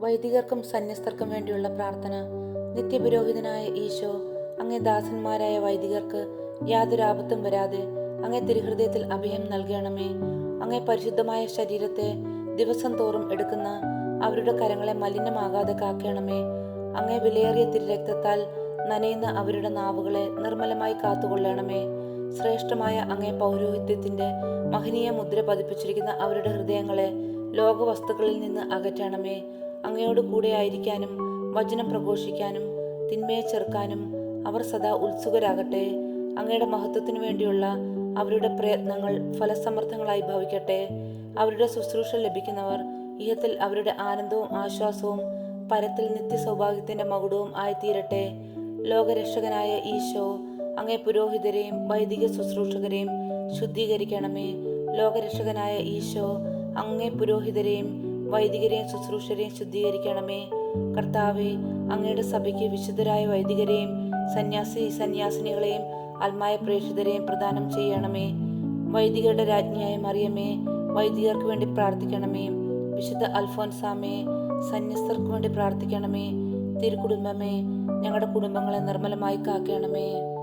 വൈദികർക്കും സന്യസ്തർക്കും വേണ്ടിയുള്ള പ്രാർത്ഥന. നിത്യപുരോഹിതനായ ഈശോ, അങ്ങേ ദാസന്മാരായ വൈദികർക്ക് യാതൊരു ആപത്തും വരാതെ അങ്ങേ തിരുഹൃദയത്തിൽ അഭയം നൽകണമേ. അങ്ങേ പരിശുദ്ധമായ ശരീരത്തെ ദിവസം തോറും എടുക്കുന്ന അവരുടെ കരങ്ങളെ മലിനമാകാതെ കാക്കണമേ. അങ്ങേ വിലയേറിയ തിരുരക്തത്താൽ നനയുന്ന അവരുടെ നാവുകളെ നിർമ്മലമായി കാത്തുകൊള്ളണമേ. ശ്രേഷ്ഠമായ അങ്ങേ പൗരോഹിത്യത്തിന്റെ മഹനീയ മുദ്ര പതിപ്പിച്ചിരിക്കുന്ന അവരുടെ ഹൃദയങ്ങളെ ലോകവസ്തുക്കളിൽ നിന്ന് അകറ്റണമേ. അങ്ങയോട് കൂടെ ആയിരിക്കാനും വചനം പ്രഘോഷിക്കാനും തിന്മയെ ചെറുക്കാനും അവർ സദാ ഉത്സുകരാകട്ടെ. അങ്ങയുടെ മഹത്വത്തിനു വേണ്ടിയുള്ള അവരുടെ പ്രയത്നങ്ങൾ ഫലസമൃദ്ധങ്ങളായി ഭവിക്കട്ടെ. അവരുടെ ശുശ്രൂഷ ലഭിക്കുന്നവർ ഇഹത്തിൽ അവരുടെ ആനന്ദവും ആശ്വാസവും പരത്തിൽ നിത്യസൗഭാഗ്യത്തിന്റെ മകുടവും ആയിത്തീരട്ടെ. ലോകരക്ഷകനായ ഈശോ, അങ്ങേ പുരോഹിതരെയും വൈദിക ശുശ്രൂഷകരെയും ശുദ്ധീകരിക്കണമേ. ലോകരക്ഷകനായ ഈശോ, അങ്ങേ പുരോഹിതരെയും വൈദികരെയും ശുശ്രൂഷരെയും ശുദ്ധീകരിക്കണമേ. കർത്താവെ, അങ്ങയുടെ സഭയ്ക്ക് വിശുദ്ധരായ വൈദികരെയും സന്യാസിനികളെയും ആത്മായ പ്രേക്ഷിതരെയും പ്രദാനം ചെയ്യണമേ. വൈദികരുടെ രാജ്ഞിയായ മറിയമേ, വൈദികർക്ക് വേണ്ടി പ്രാർത്ഥിക്കണമേ. വിശുദ്ധ അൽഫോൻസാമേ, സന്യസ്തർക്ക് വേണ്ടി പ്രാർത്ഥിക്കണമേ. തിരുക്കുടുംബമേ, ഞങ്ങളുടെ കുടുംബങ്ങളെ നിർമ്മലമായി കാക്കണമേ.